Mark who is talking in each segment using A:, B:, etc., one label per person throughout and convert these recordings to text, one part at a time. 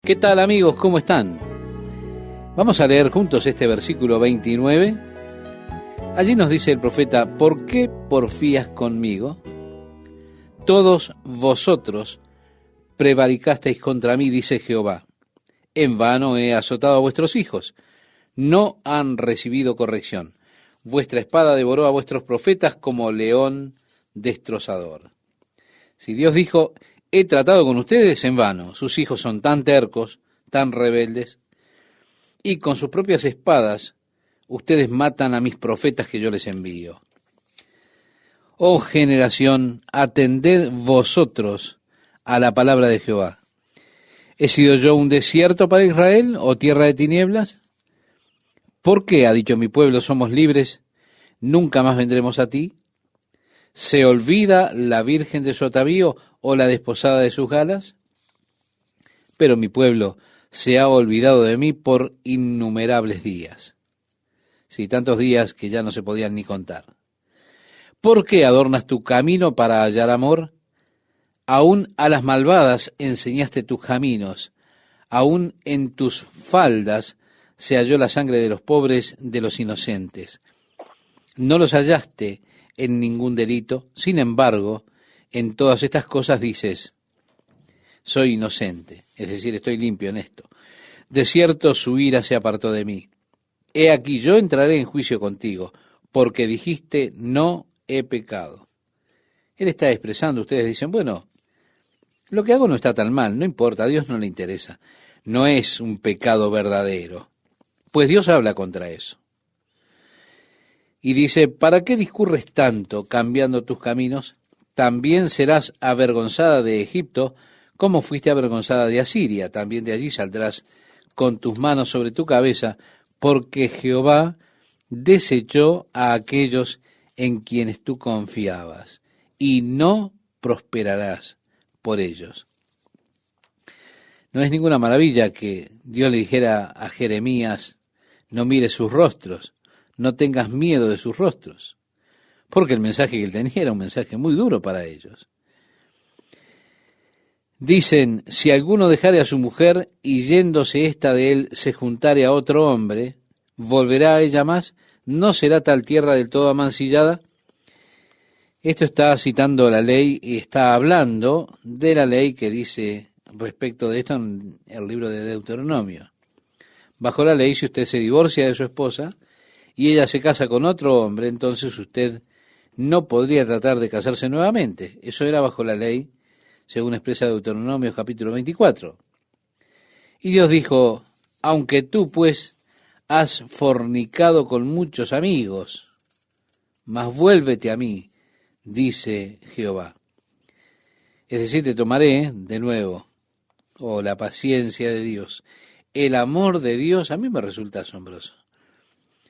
A: ¿Qué tal, amigos? ¿Cómo están? Vamos a leer juntos este versículo 29. Allí nos dice el profeta: ¿por qué porfías conmigo? Todos vosotros prevaricasteis contra mí, dice Jehová. En vano he azotado a vuestros hijos. No han recibido corrección. Vuestra espada devoró a vuestros profetas como león destrozador. Si Dios dijo: he tratado con ustedes, en vano. Sus hijos son tan tercos, tan rebeldes, y con sus propias espadas ustedes matan a mis profetas que yo les envío. Oh generación, atended vosotros a la palabra de Jehová. ¿He sido yo un desierto para Israel o tierra de tinieblas? ¿Por qué, ha dicho mi pueblo, somos libres, nunca más vendremos a ti? ¿Se olvida la virgen de su atavío o la desposada de sus galas? Pero mi pueblo se ha olvidado de mí por innumerables días. Sí, tantos días que ya no se podían ni contar. ¿Por qué adornas tu camino para hallar amor? Aún a las malvadas enseñaste tus caminos, aún en tus faldas se halló la sangre de los pobres, de los inocentes. No los hallaste en ningún delito, sin embargo, en todas estas cosas dices: soy inocente, es decir, estoy limpio en esto. De cierto su ira se apartó de mí. He aquí, yo entraré en juicio contigo, porque dijiste: no he pecado. Él está expresando, ustedes dicen: bueno, lo que hago no está tan mal, no importa, a Dios no le interesa. No es un pecado verdadero, pues Dios habla contra eso. Y dice: ¿para qué discurres tanto cambiando tus caminos? También serás avergonzada de Egipto, como fuiste avergonzada de Asiria. También de allí saldrás con tus manos sobre tu cabeza, porque Jehová desechó a aquellos en quienes tú confiabas, y no prosperarás por ellos. No es ninguna maravilla que Dios le dijera a Jeremías: no mires sus rostros, no tengas miedo de sus rostros, porque el mensaje que él tenía era un mensaje muy duro para ellos. Dicen: si alguno dejare a su mujer y yéndose ésta de él se juntare a otro hombre, ¿volverá a ella más? ¿No será tal tierra del todo amancillada? Esto está citando la ley y está hablando de la ley que dice respecto de esto en el libro de Deuteronomio. Bajo la ley, si usted se divorcia de su esposa y ella se casa con otro hombre, entonces usted no podría tratar de casarse nuevamente. Eso era bajo la ley, según expresa Deuteronomio capítulo 24. Y Dios dijo: aunque tú pues has fornicado con muchos amigos, mas vuélvete a mí, dice Jehová. Es decir, te tomaré de nuevo. Oh, la paciencia de Dios, el amor de Dios, a mí me resulta asombroso.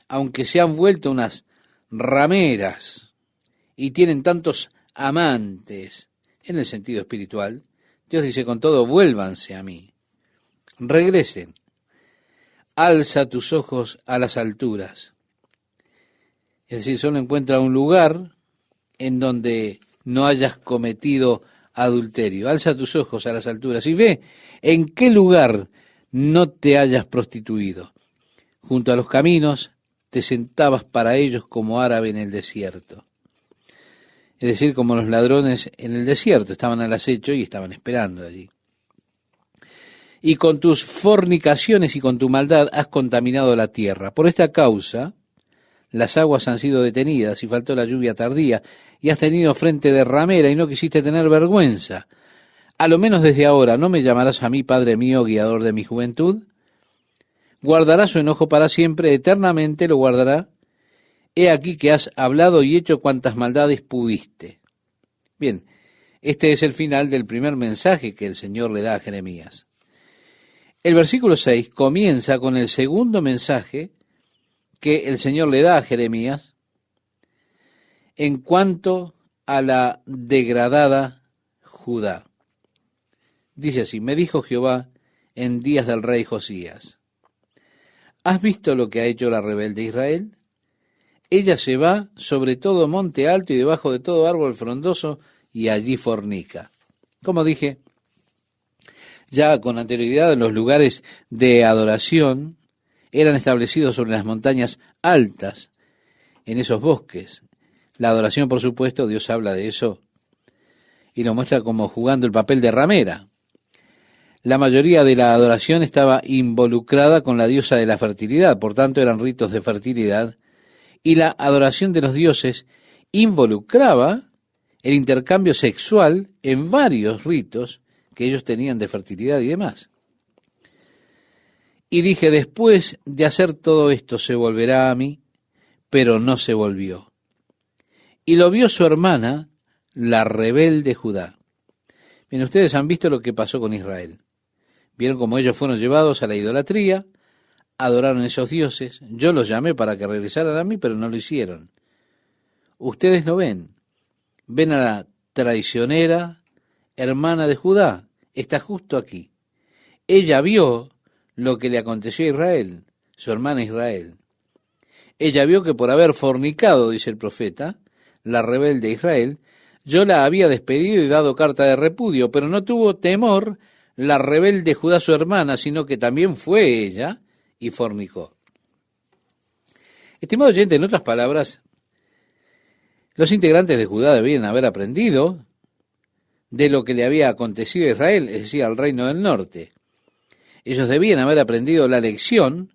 A: Aunque se han vuelto unas rameras y tienen tantos amantes en el sentido espiritual, Dios dice: con todo, vuélvanse a mí, regresen, alza tus ojos a las alturas. Es decir, solo encuentra un lugar en donde no hayas cometido adulterio. Alza tus ojos a las alturas y ve en qué lugar no te hayas prostituido. Junto a los caminos te sentabas para ellos como árabe en el desierto. Es decir, como los ladrones en el desierto, estaban al acecho y estaban esperando allí. Y con tus fornicaciones y con tu maldad has contaminado la tierra. Por esta causa las aguas han sido detenidas y faltó la lluvia tardía, y has tenido frente de ramera y no quisiste tener vergüenza. A lo menos desde ahora, ¿no me llamarás a mí, Padre mío, guiador de mi juventud? Guardará su enojo para siempre, eternamente lo guardará. He aquí que has hablado y hecho cuantas maldades pudiste. Bien, este es el final del primer mensaje que el Señor le da a Jeremías. El versículo 6 comienza con el segundo mensaje que el Señor le da a Jeremías en cuanto a la degradada Judá. Dice así: me dijo Jehová en días del rey Josías: ¿has visto lo que ha hecho la rebelde Israel? Ella se va sobre todo monte alto y debajo de todo árbol frondoso y allí fornica. Como dije, Ya con anterioridad los lugares de adoración eran establecidos sobre las montañas altas, en esos bosques. La adoración, por supuesto, Dios habla de eso y lo muestra como jugando el papel de ramera. La mayoría de la adoración estaba involucrada con la diosa de la fertilidad, por tanto eran ritos de fertilidad, y la adoración de los dioses involucraba el intercambio sexual en varios ritos que ellos tenían de fertilidad y demás. Y dije, después de hacer todo esto se volverá a mí, pero no se volvió. Y lo vio su hermana, la rebelde Judá. Bien, ustedes han visto lo que pasó con Israel. Vieron cómo ellos fueron llevados a la idolatría, adoraron a esos dioses. Yo los llamé para que regresaran a mí, pero no lo hicieron. Ustedes no ven. Ven a la traicionera hermana de Judá. Está justo aquí. Ella vio lo que le aconteció a Israel, su hermana Israel. Ella vio que por haber fornicado, dice el profeta, la rebelde Israel, yo la había despedido y dado carta de repudio, pero no tuvo temor la rebelde Judá su hermana, sino que también fue ella y fornicó. Estimado oyente, en otras palabras, los integrantes de Judá debían haber aprendido de lo que le había acontecido a Israel, es decir, al reino del norte. Ellos debían haber aprendido la lección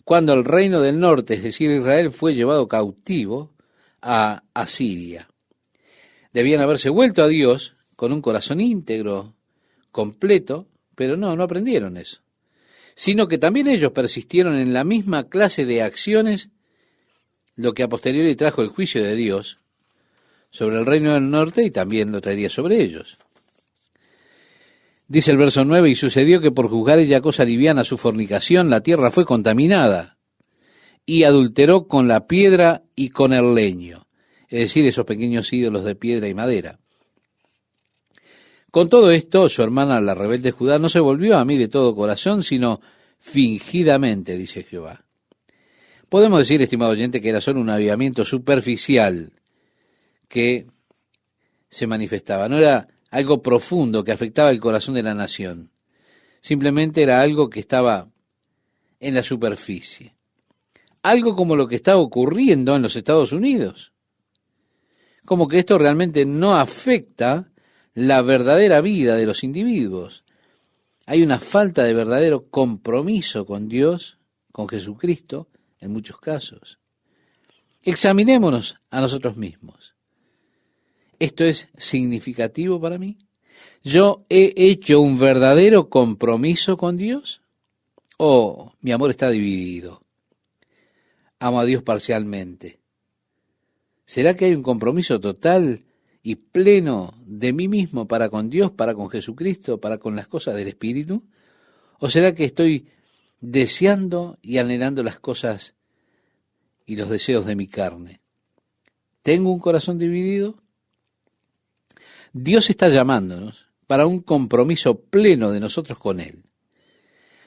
A: cuando el reino del norte, es decir, Israel, fue llevado cautivo a Asiria. Debían haberse vuelto a Dios con un corazón íntegro, completo, pero no aprendieron eso. Sino que también ellos persistieron en la misma clase de acciones, lo que a posteriori trajo el juicio de Dios sobre el reino del norte y también lo traería sobre ellos. Dice el verso 9, y sucedió que por juzgar ella cosa liviana su fornicación, la tierra fue contaminada y adulteró con la piedra y con el leño, es decir, esos pequeños ídolos de piedra y madera. Con todo esto, su hermana, la rebelde Judá, no se volvió a mí de todo corazón, sino fingidamente, dice Jehová. Podemos decir, estimado oyente, que era solo un avivamiento superficial que se manifestaba. No era algo profundo que afectaba el corazón de la nación. Simplemente era algo que estaba en la superficie. Algo como lo que está ocurriendo en los Estados Unidos. Como que esto realmente no afecta la verdadera vida de los individuos. Hay una falta de verdadero compromiso con Dios, con Jesucristo, en muchos casos. Examinémonos a nosotros mismos. ¿Esto es significativo para mí? ¿Yo he hecho un verdadero compromiso con Dios? ¿O mi amor está dividido? ¿Amo a Dios parcialmente? ¿Será que hay un compromiso total y pleno de mí mismo para con Dios, para con Jesucristo, para con las cosas del Espíritu? ¿O será que estoy deseando y anhelando las cosas y los deseos de mi carne? ¿Tengo un corazón dividido? Dios está llamándonos para un compromiso pleno de nosotros con Él.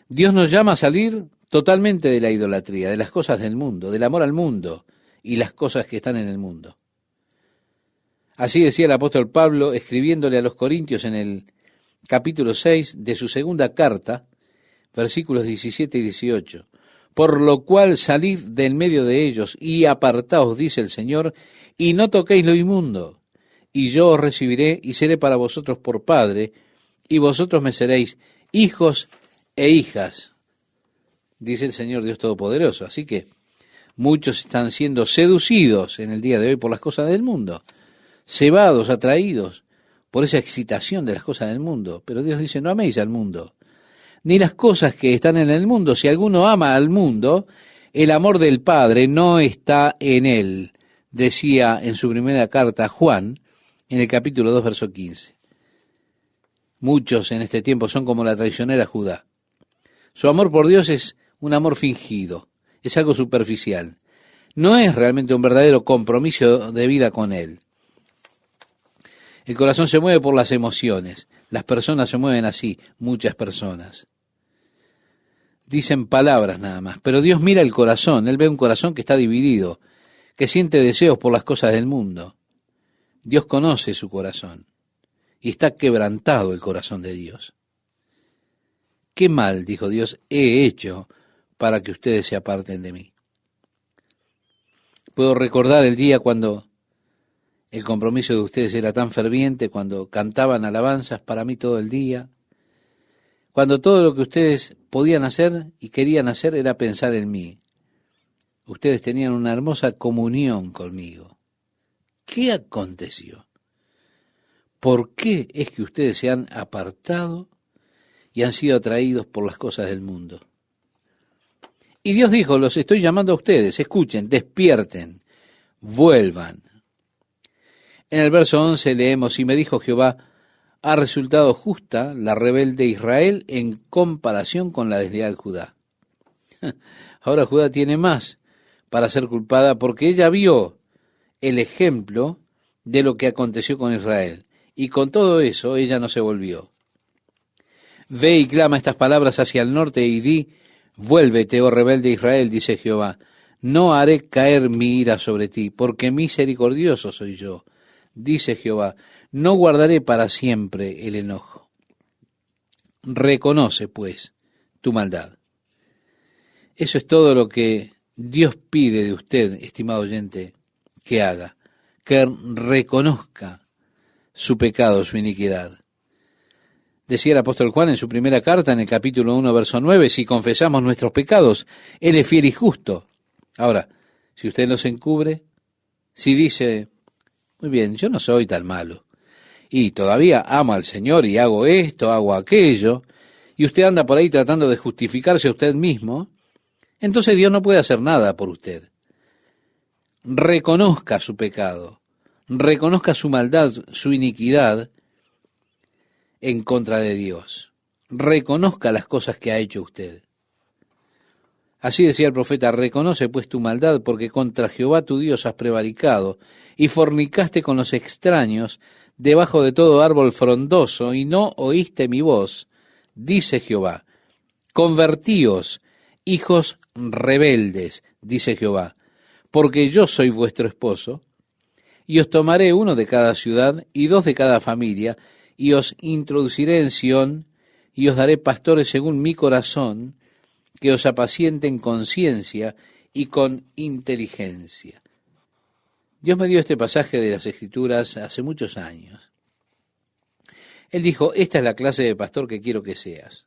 A: Dios nos llama a salir totalmente de la idolatría, de las cosas del mundo, del amor al mundo y las cosas que están en el mundo. Así decía el apóstol Pablo, escribiéndole a los Corintios en el capítulo 6 de su segunda carta, versículos 17 y 18. Por lo cual salid del medio de ellos y apartaos, dice el Señor, y no toquéis lo inmundo, y yo os recibiré y seré para vosotros por Padre, y vosotros me seréis hijos e hijas, dice el Señor Dios Todopoderoso. Así que muchos están siendo seducidos en el día de hoy por las cosas del mundo, cebados, atraídos por esa excitación de las cosas del mundo. Pero Dios dice, no améis al mundo, ni las cosas que están en el mundo. Si alguno ama al mundo, el amor del Padre no está en él, decía en su primera carta Juan, en el capítulo 2, verso 15. Muchos en este tiempo son como la traicionera Judá. Su amor por Dios es un amor fingido, es algo superficial. No es realmente un verdadero compromiso de vida con Él. El corazón se mueve por las emociones. Las personas se mueven así, muchas personas. Dicen palabras nada más, pero Dios mira el corazón. Él ve un corazón que está dividido, que siente deseos por las cosas del mundo. Dios conoce su corazón y está quebrantado el corazón de Dios. ¿Qué mal, dijo Dios, he hecho para que ustedes se aparten de mí? Puedo recordar el día cuando el compromiso de ustedes era tan ferviente, cuando cantaban alabanzas para mí todo el día, cuando todo lo que ustedes podían hacer y querían hacer era pensar en mí. Ustedes tenían una hermosa comunión conmigo. ¿Qué aconteció? ¿Por qué es que ustedes se han apartado y han sido atraídos por las cosas del mundo? Y Dios dijo, los estoy llamando a ustedes, escuchen, despierten, vuelvan. En el verso 11 leemos, y me dijo Jehová, ha resultado justa la rebelde Israel en comparación con la desleal Judá. Ahora Judá tiene más para ser culpada porque ella vio el ejemplo de lo que aconteció con Israel. Y con todo eso ella no se volvió. Ve y clama estas palabras hacia el norte y di, vuélvete, oh rebelde Israel, dice Jehová, no haré caer mi ira sobre ti, porque misericordioso soy yo, dice Jehová, no guardaré para siempre el enojo. Reconoce, pues, tu maldad. Eso es todo lo que Dios pide de usted, estimado oyente, que haga, que reconozca su pecado, su iniquidad. Decía el apóstol Juan en su primera carta, en el capítulo 1, verso 9, si confesamos nuestros pecados, Él es fiel y justo. Ahora, si usted los encubre, si dice, muy bien, yo no soy tan malo, y todavía amo al Señor y hago esto, hago aquello, y usted anda por ahí tratando de justificarse a usted mismo, entonces Dios no puede hacer nada por usted. Reconozca su pecado, reconozca su maldad, su iniquidad en contra de Dios. Reconozca las cosas que ha hecho usted. Así decía el profeta, reconoce pues tu maldad, porque contra Jehová tu Dios has prevaricado, y fornicaste con los extraños debajo de todo árbol frondoso, y no oíste mi voz, dice Jehová. Convertíos, hijos rebeldes, dice Jehová, porque yo soy vuestro esposo, y os tomaré uno de cada ciudad y dos de cada familia, y os introduciré en Sión, y os daré pastores según mi corazón, que os apacienten con ciencia y con inteligencia. Dios me dio este pasaje de las Escrituras hace muchos años. Él dijo, esta es la clase de pastor que quiero que seas.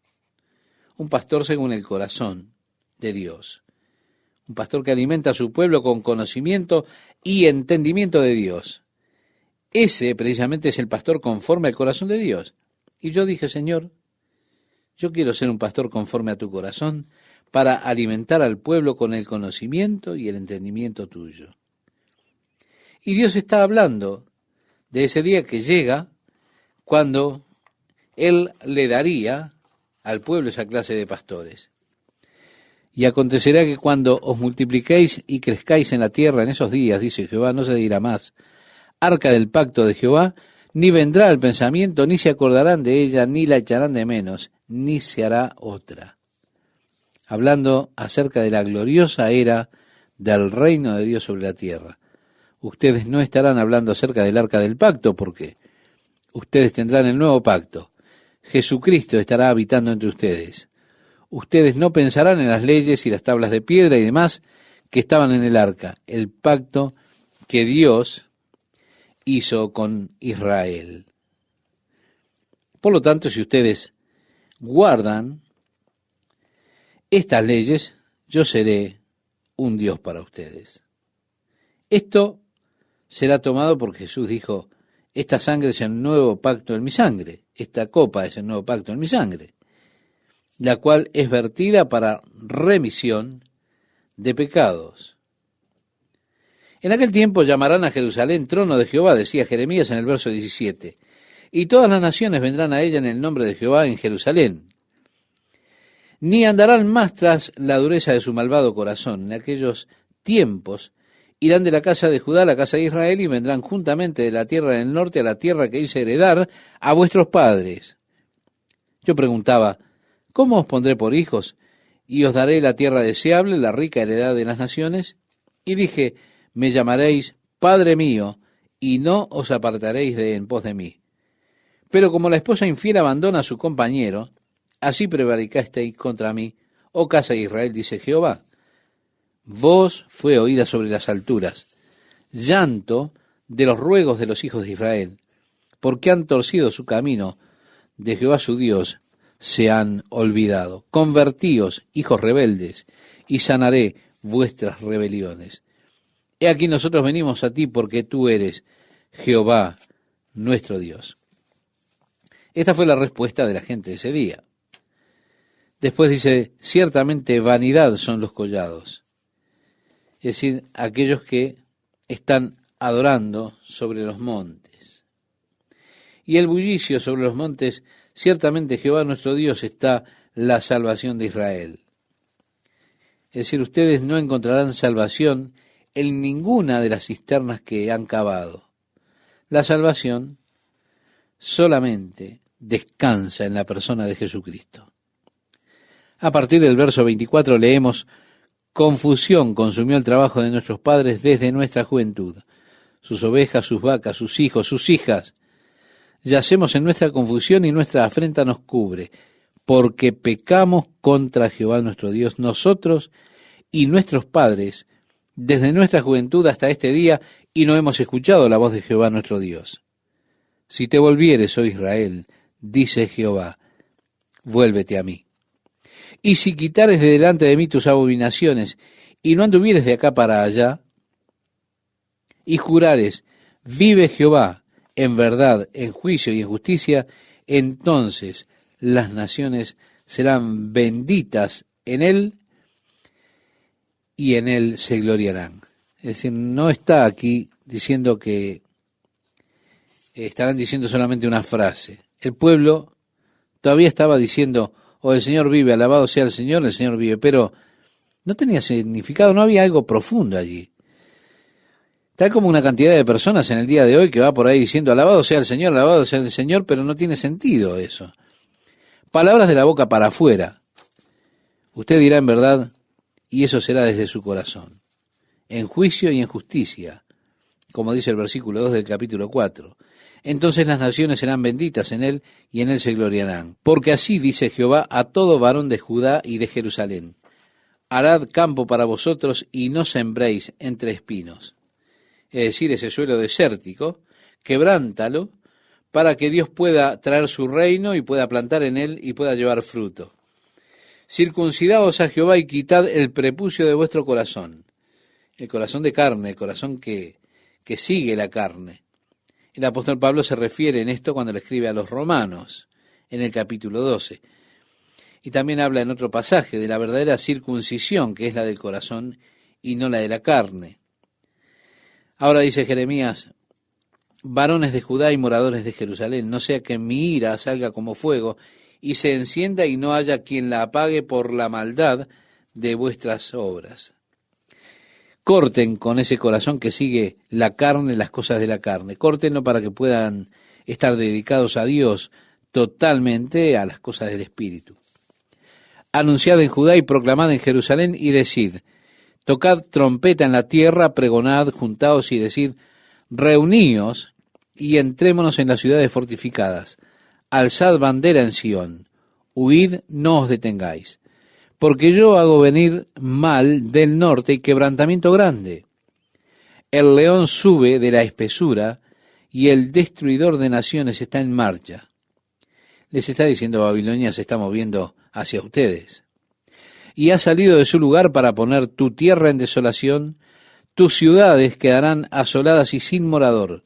A: Un pastor según el corazón de Dios. Un pastor que alimenta a su pueblo con conocimiento y entendimiento de Dios. Ese precisamente es el pastor conforme al corazón de Dios. Y yo dije, Señor, yo quiero ser un pastor conforme a tu corazón para alimentar al pueblo con el conocimiento y el entendimiento tuyo. Y Dios está hablando de ese día que llega cuando Él le daría al pueblo esa clase de pastores. Y acontecerá que cuando os multipliquéis y crezcáis en la tierra en esos días, dice Jehová, no se dirá más arca del pacto de Jehová, ni vendrá al pensamiento, ni se acordarán de ella, ni la echarán de menos, ni se hará otra. Hablando acerca de la gloriosa era del reino de Dios sobre la tierra. Ustedes no estarán hablando acerca del arca del pacto, porque ustedes tendrán el nuevo pacto. Jesucristo estará habitando entre ustedes. Ustedes no pensarán en las leyes y las tablas de piedra y demás que estaban en el arca, el pacto que Dios hizo con Israel. Por lo tanto, si ustedes guardan estas leyes, yo seré un Dios para ustedes. Esto será tomado porque Jesús dijo, esta sangre es el nuevo pacto en mi sangre, esta copa es el nuevo pacto en mi sangre, la cual es vertida para remisión de pecados. En aquel tiempo llamarán a Jerusalén trono de Jehová, decía Jeremías en el verso 17, y todas las naciones vendrán a ella en el nombre de Jehová en Jerusalén. Ni andarán más tras la dureza de su malvado corazón. En aquellos tiempos irán de la casa de Judá a la casa de Israel y vendrán juntamente de la tierra del norte a la tierra que hice heredar a vuestros padres. Yo preguntaba, ¿cómo os pondré por hijos? Y os daré la tierra deseable, la rica heredad de las naciones. Y dije, me llamaréis Padre mío, y no os apartaréis de en pos de mí. Pero como la esposa infiel abandona a su compañero, Así prevaricasteis contra mí, oh casa de Israel, dice Jehová. Voz fue oída sobre las alturas, llanto de los ruegos de los hijos de Israel, porque han torcido su camino, de Jehová su Dios se han olvidado. Convertíos, hijos rebeldes, y sanaré vuestras rebeliones. He aquí nosotros venimos a ti porque tú eres Jehová nuestro Dios. Esta fue la respuesta de la gente de ese día. Después dice, ciertamente vanidad son los collados. Es decir, aquellos que están adorando sobre los montes. Y el bullicio sobre los montes, ciertamente Jehová nuestro Dios está la salvación de Israel. Es decir, ustedes no encontrarán salvación en ninguna de las cisternas que han cavado. La salvación solamente descansa en la persona de Jesucristo. A partir del verso 24 leemos, confusión consumió el trabajo de nuestros padres desde nuestra juventud, sus ovejas, sus vacas, sus hijos, sus hijas. Yacemos en nuestra confusión y nuestra afrenta nos cubre, porque pecamos contra Jehová nuestro Dios, nosotros y nuestros padres, desde nuestra juventud hasta este día, y no hemos escuchado la voz de Jehová nuestro Dios. Si te volvieres, oh Israel, dice Jehová, vuélvete a mí. Y si quitares de delante de mí tus abominaciones, y no anduvieres de acá para allá, y jurares, vive Jehová, en verdad, en juicio y en justicia, entonces las naciones serán benditas en él, y en él se gloriarán. Es decir, no está aquí diciendo que estarán diciendo solamente una frase. El pueblo todavía estaba diciendo, oh, el Señor vive, alabado sea el Señor vive, pero no tenía significado, no había algo profundo allí. Tal como una cantidad de personas en el día de hoy que va por ahí diciendo, alabado sea el Señor, pero no tiene sentido eso. Palabras de la boca para afuera. Usted dirá en verdad, y eso será desde su corazón, en juicio y en justicia, como dice el versículo 2 del capítulo 4. Entonces las naciones serán benditas en él, y en él se gloriarán. Porque así dice Jehová a todo varón de Judá y de Jerusalén, harad campo para vosotros, y no sembréis entre espinos. Es decir, ese suelo desértico, quebrántalo, para que Dios pueda traer su reino, y pueda plantar en él, y pueda llevar fruto. Circuncidaos a Jehová y quitad el prepucio de vuestro corazón, el corazón de carne, el corazón que sigue la carne. El apóstol Pablo se refiere en esto cuando le escribe a los romanos, en el capítulo 12. Y también habla en otro pasaje de la verdadera circuncisión, que es la del corazón y no la de la carne. Ahora dice Jeremías, varones de Judá y moradores de Jerusalén, no sea que mi ira salga como fuego, y se encienda y no haya quien la apague por la maldad de vuestras obras. Corten con ese corazón que sigue la carne, las cosas de la carne. Córtenlo para que puedan estar dedicados a Dios totalmente, a las cosas del Espíritu. Anunciad en Judá y proclamad en Jerusalén y decid, tocad trompeta en la tierra, pregonad, juntaos y decid, reuníos y entrémonos en las ciudades fortificadas. Alzad bandera en Sión, huid, no os detengáis, porque yo hago venir mal del norte y quebrantamiento grande. El león sube de la espesura y el destruidor de naciones está en marcha. Les está diciendo, Babilonia se está moviendo hacia ustedes. Y ha salido de su lugar para poner tu tierra en desolación, tus ciudades quedarán asoladas y sin morador.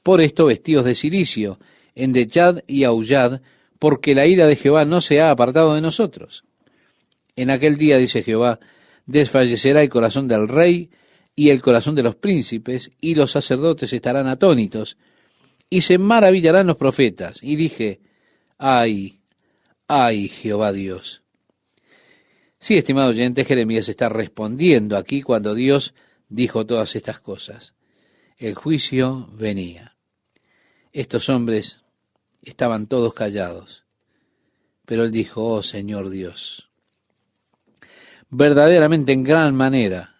A: Por esto vestidos de cilicio, endechad y aullad, porque la ira de Jehová no se ha apartado de nosotros. En aquel día, dice Jehová, desfallecerá el corazón del rey y el corazón de los príncipes, y los sacerdotes estarán atónitos, y se maravillarán los profetas. Y dije, ay, ay, Jehová Dios. Sí, estimado oyente, Jeremías está respondiendo aquí cuando Dios dijo todas estas cosas. El juicio venía. Estos hombres estaban todos callados, pero él dijo, oh Señor Dios, verdaderamente en gran manera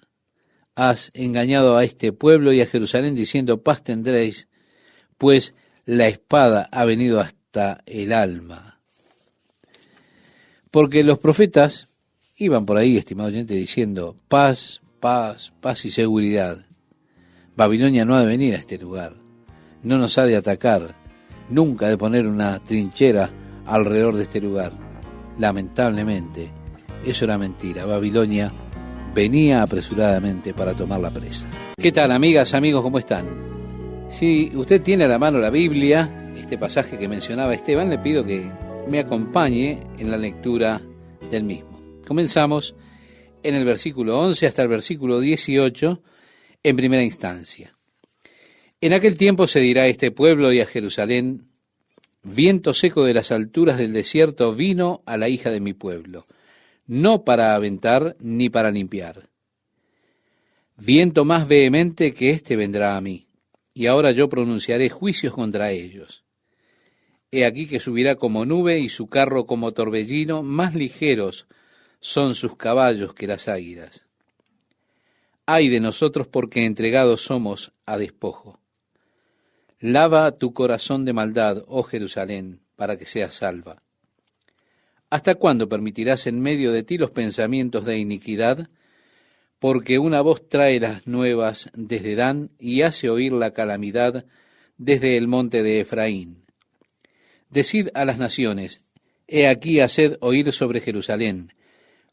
A: has engañado a este pueblo y a Jerusalén diciendo, paz tendréis, pues la espada ha venido hasta el alma. Porque los profetas iban por ahí, estimado oyente, diciendo paz, paz, paz y seguridad. Babilonia no ha de venir a este lugar, no nos ha de atacar, nunca ha de poner una trinchera alrededor de este lugar. Lamentablemente, eso era mentira. Babilonia venía apresuradamente para tomar la presa. ¿Qué tal, amigas, amigos? ¿Cómo están? Si usted tiene a la mano la Biblia, este pasaje que mencionaba Esteban, le pido que me acompañe en la lectura del mismo. Comenzamos en el versículo 11 hasta el versículo 18 en primera instancia. En aquel tiempo se dirá a este pueblo y a Jerusalén: viento seco de las alturas del desierto vino a la hija de mi pueblo, no para aventar ni para limpiar. Viento más vehemente que éste vendrá a mí, y ahora yo pronunciaré juicios contra ellos. He aquí que subirá como nube y su carro como torbellino, más ligeros son sus caballos que las águilas. Ay de nosotros, porque entregados somos a despojo. Lava tu corazón de maldad, oh Jerusalén, para que seas salva. ¿Hasta cuándo permitirás en medio de ti los pensamientos de iniquidad? Porque una voz trae las nuevas desde Dan y hace oír la calamidad desde el monte de Efraín. Decid a las naciones: he aquí, haced oír sobre Jerusalén.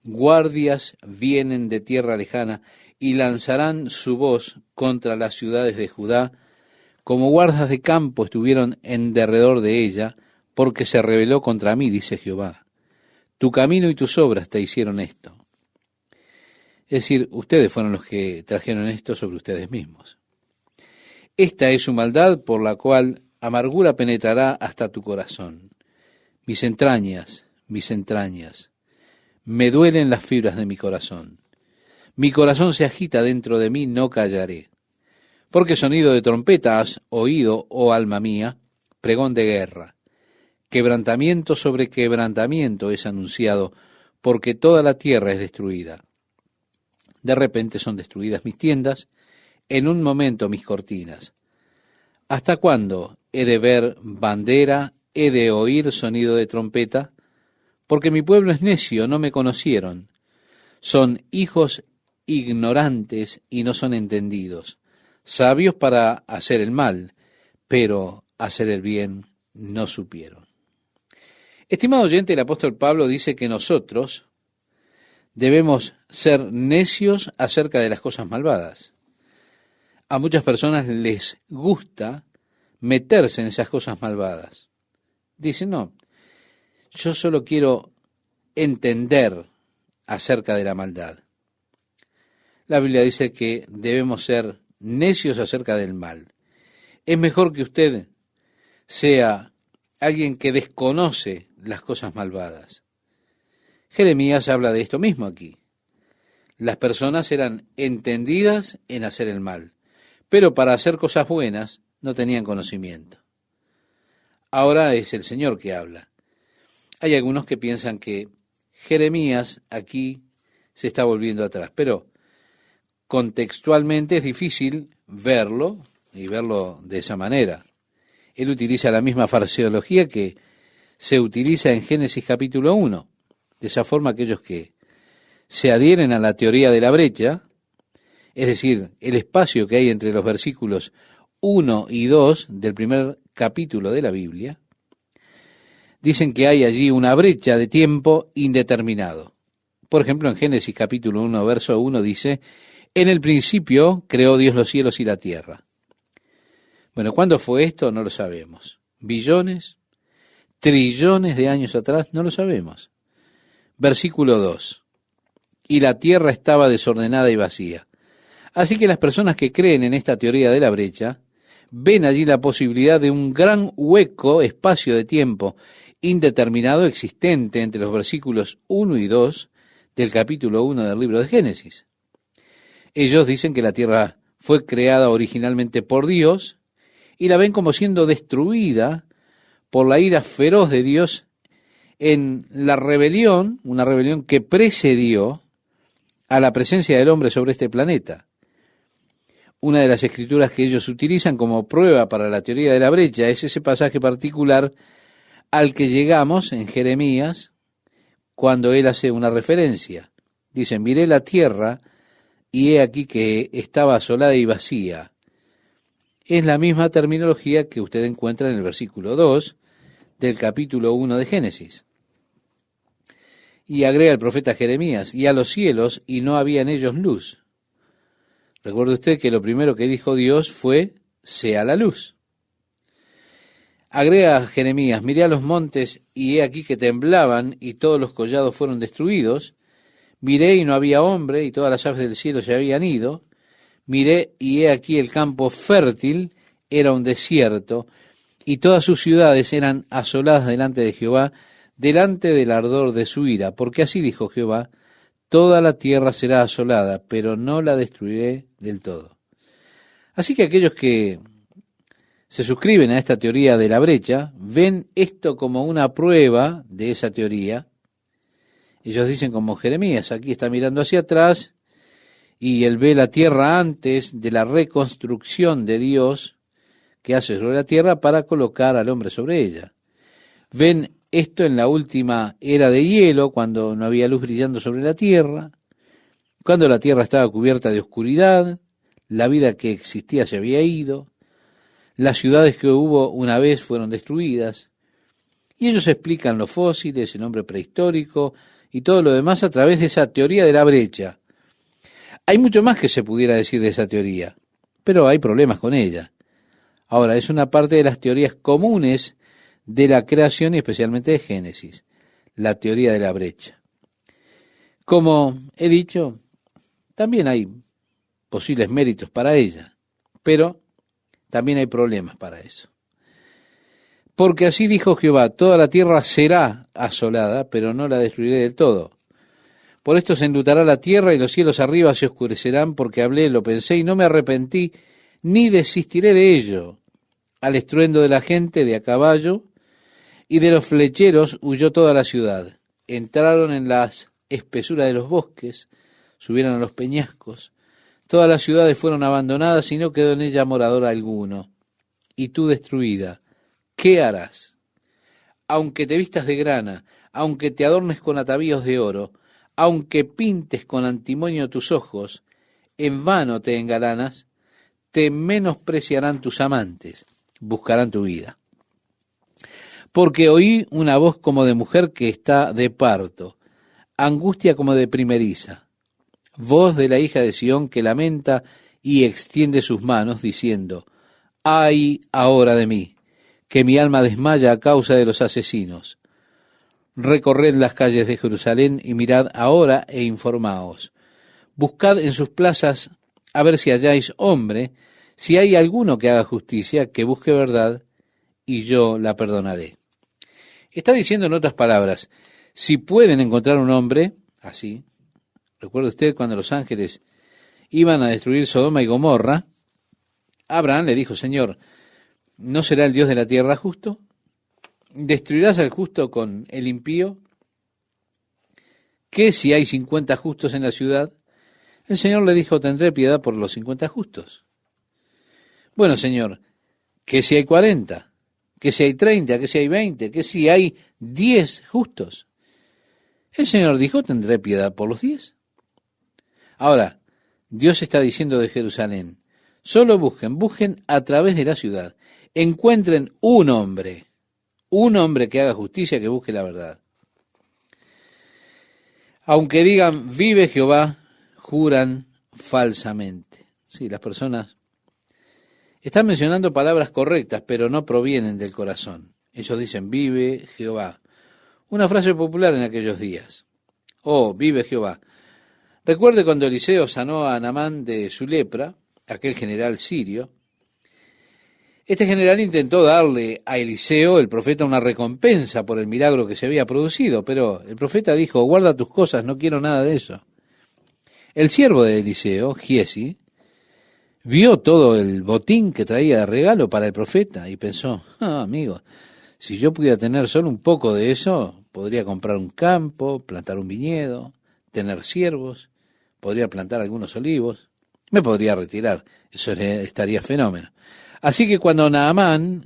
A: Guardias vienen de tierra lejana y lanzarán su voz contra las ciudades de Judá, como guardas de campo estuvieron en derredor de ella, porque se rebeló contra mí, dice Jehová. Tu camino y tus obras te hicieron esto. Es decir, ustedes fueron los que trajeron esto sobre ustedes mismos. Esta es su maldad, por la cual amargura penetrará hasta tu corazón. Mis entrañas, me duelen las fibras de mi corazón. Mi corazón se agita dentro de mí, no callaré. Porque sonido de trompeta has oído, oh alma mía, pregón de guerra. Quebrantamiento sobre quebrantamiento es anunciado, porque toda la tierra es destruida. De repente son destruidas mis tiendas, en un momento mis cortinas. ¿Hasta cuándo he de ver bandera, he de oír sonido de trompeta? Porque mi pueblo es necio, no me conocieron. Son hijos ignorantes y no son entendidos. Sabios para hacer el mal, pero hacer el bien no supieron. Estimado oyente, el apóstol Pablo dice que nosotros debemos ser necios acerca de las cosas malvadas. A muchas personas les gusta meterse en esas cosas malvadas. Dicen, no, yo solo quiero entender acerca de la maldad. La Biblia dice que debemos ser necios acerca del mal. Es mejor que usted sea alguien que desconoce las cosas malvadas. Jeremías habla de esto mismo aquí. Las personas eran entendidas en hacer el mal, pero para hacer cosas buenas no tenían conocimiento. Ahora es el Señor que habla. Hay algunos que piensan que Jeremías aquí se está volviendo atrás, pero contextualmente es difícil verlo y verlo de esa manera. Él utiliza la misma fraseología que se utiliza en Génesis capítulo 1. De esa forma, aquellos que se adhieren a la teoría de la brecha, es decir, el espacio que hay entre los versículos 1 y 2 del primer capítulo de la Biblia, dicen que hay allí una brecha de tiempo indeterminado. Por ejemplo, en Génesis capítulo 1, verso 1 dice: en el principio creó Dios los cielos y la tierra. Bueno, ¿cuándo fue esto? No lo sabemos. ¿Billones? ¿Trillones de años atrás? No lo sabemos. Versículo 2. Y la tierra estaba desordenada y vacía. Así que las personas que creen en esta teoría de la brecha ven allí la posibilidad de un gran hueco, espacio de tiempo indeterminado existente entre los versículos 1 y 2 del capítulo 1 del libro de Génesis. Ellos dicen que la tierra fue creada originalmente por Dios y la ven como siendo destruida por la ira feroz de Dios en la rebelión, una rebelión que precedió a la presencia del hombre sobre este planeta. Una de las escrituras que ellos utilizan como prueba para la teoría de la brecha es ese pasaje particular al que llegamos en Jeremías, cuando él hace una referencia. Dice, miré la tierra y he aquí que estaba asolada y vacía. Es la misma terminología que usted encuentra en el versículo 2 del capítulo 1 de Génesis. Y agrega el profeta Jeremías, y a los cielos, y no había en ellos luz. Recuerde usted que lo primero que dijo Dios fue, sea la luz. Agrega Jeremías, miré a los montes, y he aquí que temblaban, y todos los collados fueron destruidos. Miré, y no había hombre, y todas las aves del cielo se habían ido. Miré, y he aquí el campo fértil era un desierto, y todas sus ciudades eran asoladas delante de Jehová, delante del ardor de su ira, porque así dijo Jehová, toda la tierra será asolada, pero no la destruiré del todo. Así que aquellos que se suscriben a esta teoría de la brecha, ven esto como una prueba de esa teoría. Ellos dicen como Jeremías, aquí está mirando hacia atrás, y él ve la tierra antes de la reconstrucción de Dios que hace sobre la tierra para colocar al hombre sobre ella. Ven esto en la última era de hielo, cuando no había luz brillando sobre la tierra, cuando la tierra estaba cubierta de oscuridad, la vida que existía se había ido, las ciudades que hubo una vez fueron destruidas, y ellos explican los fósiles, el hombre prehistórico y todo lo demás a través de esa teoría de la brecha. Hay mucho más que se pudiera decir de esa teoría, pero hay problemas con ella. Ahora, es una parte de las teorías comunes de la creación y especialmente de Génesis, la teoría de la brecha. Como he dicho, también hay posibles méritos para ella, pero también hay problemas para eso. Porque así dijo Jehová, toda la tierra será asolada, pero no la destruiré del todo. Por esto se enlutará la tierra y los cielos arriba se oscurecerán, porque hablé, lo pensé y no me arrepentí, ni desistiré de ello. Al estruendo de la gente de a caballo y de los flecheros huyó toda la ciudad. Entraron en las espesuras de los bosques, subieron a los peñascos. Todas las ciudades fueron abandonadas y no quedó en ella morador alguno. Y tú destruida, ¿qué harás? Aunque te vistas de grana, aunque te adornes con atavíos de oro, aunque pintes con antimonio tus ojos, en vano te engalanas, te menospreciarán tus amantes, buscarán tu vida. Porque oí una voz como de mujer que está de parto, angustia como de primeriza, voz de la hija de Sión que lamenta y extiende sus manos, diciendo, ¡ay ahora de mí, que mi alma desmaya a causa de los asesinos! Recorred las calles de Jerusalén y mirad ahora e informaos. Buscad en sus plazas a ver si halláis hombre, si hay alguno que haga justicia, que busque verdad, y yo la perdonaré. Está diciendo en otras palabras, si pueden encontrar un hombre, así, recuerde usted cuando los ángeles iban a destruir Sodoma y Gomorra, Abraham le dijo, Señor, ¿no será el Dios de la tierra justo? ¿Destruirás al justo con el impío? ¿Qué si hay 50 justos en la ciudad? El Señor le dijo, tendré piedad por los 50 justos. Bueno, Señor, ¿qué si hay 40? ¿Qué si hay 30? ¿Qué si hay 20? ¿Qué si hay 10 justos? El Señor dijo, tendré piedad por los 10. Ahora, Dios está diciendo de Jerusalén, solo busquen a través de la ciudad, encuentren un hombre que haga justicia, que busque la verdad. Aunque digan, vive Jehová, juran falsamente. Sí, las personas están mencionando palabras correctas, pero no provienen del corazón. Ellos dicen, vive Jehová. Una frase popular en aquellos días. Oh, vive Jehová. Recuerde cuando Eliseo sanó a Naamán de su lepra, aquel general sirio. Este general intentó darle a Eliseo, el profeta, una recompensa por el milagro que se había producido, pero el profeta dijo, guarda tus cosas, no quiero nada de eso. El siervo de Eliseo, Giesi, vio todo el botín que traía de regalo para el profeta y pensó, amigo, si yo pudiera tener solo un poco de eso, podría comprar un campo, plantar un viñedo, tener siervos, podría plantar algunos olivos, me podría retirar, eso estaría fenómeno. Así que cuando Naamán,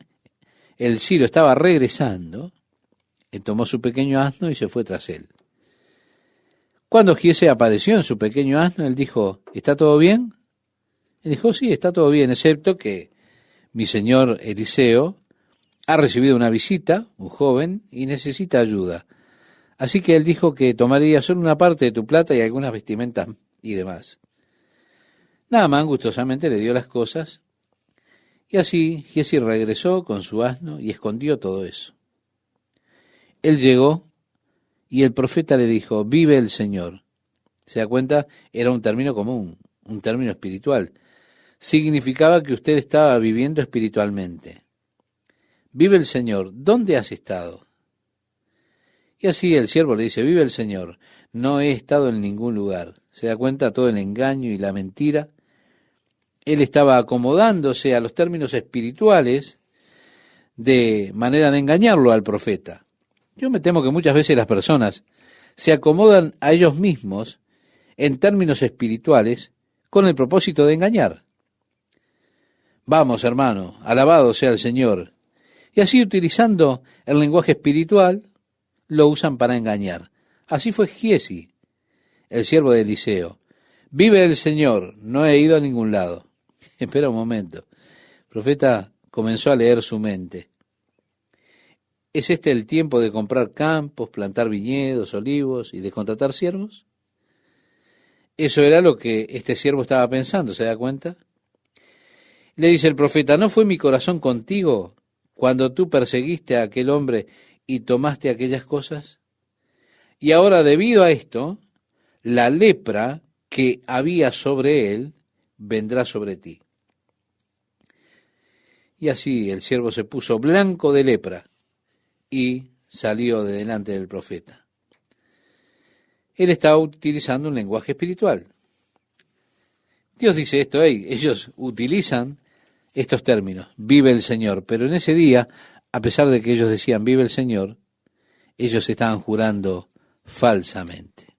A: el sirio, estaba regresando, él tomó su pequeño asno y se fue tras él. Cuando Giese apareció en su pequeño asno, él dijo, ¿está todo bien? Él dijo, sí, está todo bien, excepto que mi señor Eliseo ha recibido una visita, un joven, y necesita ayuda. Así que él dijo que tomaría solo una parte de tu plata y algunas vestimentas y demás. Naamán gustosamente le dio las cosas, y así Giesi regresó con su asno y escondió todo eso. Él llegó y el profeta le dijo, vive el Señor. ¿Se da cuenta? Era un término común, un término espiritual. Significaba que usted estaba viviendo espiritualmente. Vive el Señor. ¿Dónde has estado? Y así el siervo le dice, vive el Señor. No he estado en ningún lugar. ¿Se da cuenta? Todo el engaño y la mentira. Él estaba acomodándose a los términos espirituales de manera de engañarlo al profeta. Yo me temo que muchas veces las personas se acomodan a ellos mismos en términos espirituales con el propósito de engañar. Vamos, hermano, alabado sea el Señor. Y así, utilizando el lenguaje espiritual, lo usan para engañar. Así fue Giesi, el siervo de Eliseo. Vive el Señor, no he ido a ningún lado. Espera un momento. El profeta comenzó a leer su mente. ¿Es este el tiempo de comprar campos, plantar viñedos, olivos y de contratar siervos? Eso era lo que este siervo estaba pensando, ¿se da cuenta? Le dice el profeta, ¿no fue mi corazón contigo cuando tú perseguiste a aquel hombre y tomaste aquellas cosas? Y ahora, debido a esto, la lepra que había sobre él vendrá sobre ti. Y así el siervo se puso blanco de lepra y salió de delante del profeta. Él estaba utilizando un lenguaje espiritual. Dios dice esto, ellos utilizan estos términos, vive el Señor, pero en ese día, a pesar de que ellos decían vive el Señor, ellos estaban jurando falsamente.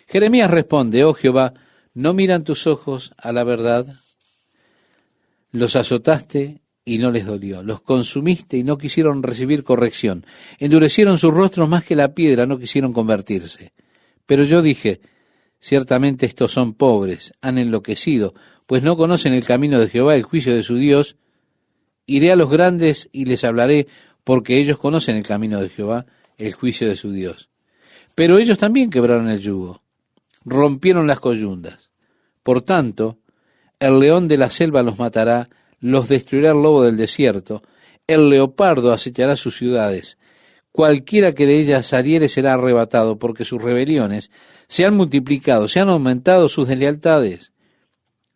A: Jeremías responde, oh Jehová, ¿no miran tus ojos a la verdad? Los azotaste y no les dolió, los consumiste y no quisieron recibir corrección, endurecieron sus rostros más que la piedra, no quisieron convertirse. Pero yo dije, ciertamente estos son pobres, han enloquecido, pues no conocen el camino de Jehová, el juicio de su Dios. Iré a los grandes y les hablaré, porque ellos conocen el camino de Jehová, el juicio de su Dios. Pero ellos también quebraron el yugo, rompieron las coyundas. Por tanto, el león de la selva los matará, los destruirá el lobo del desierto, el leopardo acechará sus ciudades. Cualquiera que de ellas saliere será arrebatado, porque sus rebeliones se han multiplicado, se han aumentado sus deslealtades.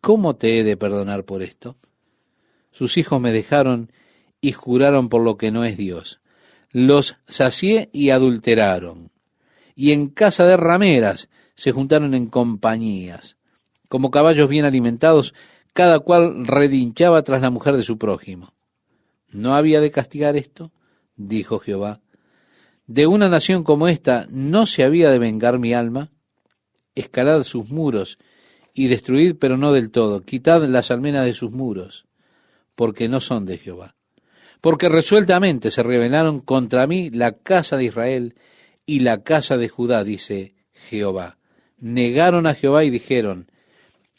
A: ¿Cómo te he de perdonar por esto? Sus hijos me dejaron y juraron por lo que no es Dios. Los sacié y adulteraron. Y en casa de rameras se juntaron en compañías. Como caballos bien alimentados, cada cual relinchaba tras la mujer de su prójimo. ¿No había de castigar esto? Dijo Jehová. ¿De una nación como esta no se había de vengar mi alma? Escalad sus muros y destruid, pero no del todo. Quitad las almenas de sus muros, porque no son de Jehová. Porque resueltamente se rebelaron contra mí la casa de Israel y la casa de Judá, dice Jehová. Negaron a Jehová y dijeron,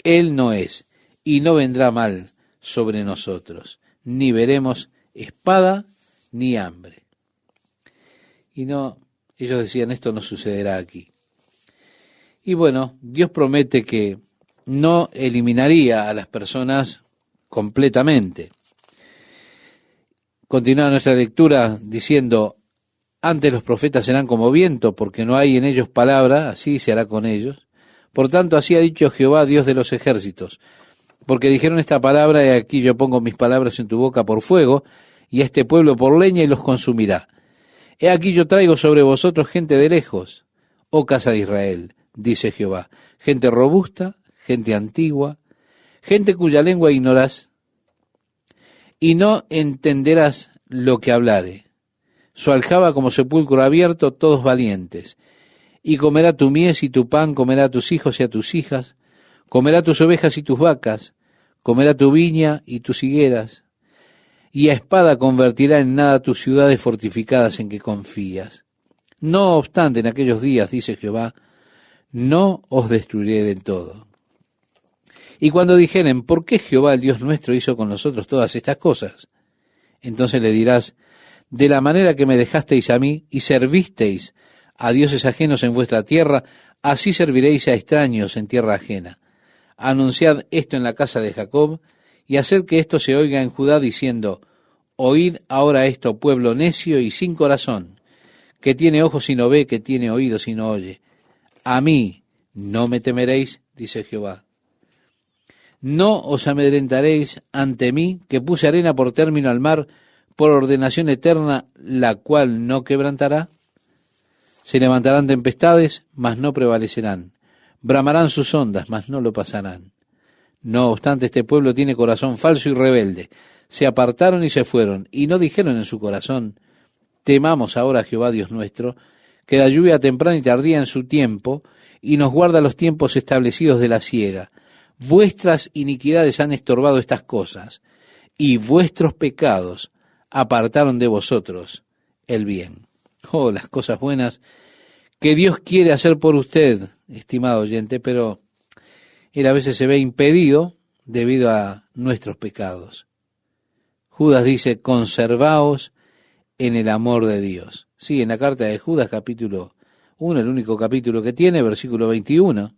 A: Él no es, y no vendrá mal sobre nosotros, ni veremos espada ni hambre. Y no, ellos decían, esto no sucederá aquí. Y bueno, Dios promete que no eliminaría a las personas completamente. Continúa nuestra lectura diciendo, antes los profetas serán como viento, porque no hay en ellos palabra, así se hará con ellos. Por tanto, así ha dicho Jehová, Dios de los ejércitos, porque dijeron esta palabra, y aquí yo pongo mis palabras en tu boca por fuego, y a este pueblo por leña, y los consumirá. He aquí yo traigo sobre vosotros gente de lejos, oh casa de Israel, dice Jehová, gente robusta, gente antigua, gente cuya lengua ignorás, y no entenderás lo que hablare. Su aljaba como sepulcro abierto, todos valientes. Y comerá tu mies y tu pan, comerá a tus hijos y a tus hijas, comerá tus ovejas y tus vacas, comerá tu viña y tus higueras, y a espada convertirá en nada tus ciudades fortificadas en que confías. No obstante, en aquellos días, dice Jehová, no os destruiré del todo. Y cuando dijeren, ¿por qué Jehová el Dios nuestro hizo con nosotros todas estas cosas? Entonces le dirás, de la manera que me dejasteis a mí y servisteis a dioses ajenos en vuestra tierra, así serviréis a extraños en tierra ajena. Anunciad esto en la casa de Jacob, y haced que esto se oiga en Judá, diciendo, oíd ahora esto, pueblo necio y sin corazón, que tiene ojos y no ve, que tiene oídos y no oye. A mí no me temeréis, dice Jehová. No os amedrentaréis ante mí, que puse arena por término al mar, por ordenación eterna, la cual no quebrantará. Se levantarán tempestades, mas no prevalecerán. Bramarán sus ondas, mas no lo pasarán. No obstante, este pueblo tiene corazón falso y rebelde. Se apartaron y se fueron, y no dijeron en su corazón, temamos ahora a Jehová Dios nuestro, que da lluvia temprana y tardía en su tiempo, y nos guarda los tiempos establecidos de la siega. Vuestras iniquidades han estorbado estas cosas, y vuestros pecados apartaron de vosotros el bien. Oh, las cosas buenas que Dios quiere hacer por usted, estimado oyente, pero Él a veces se ve impedido debido a nuestros pecados. Judas dice, conservaos en el amor de Dios. Sí, en la carta de Judas, capítulo 1, el único capítulo que tiene, versículo 21,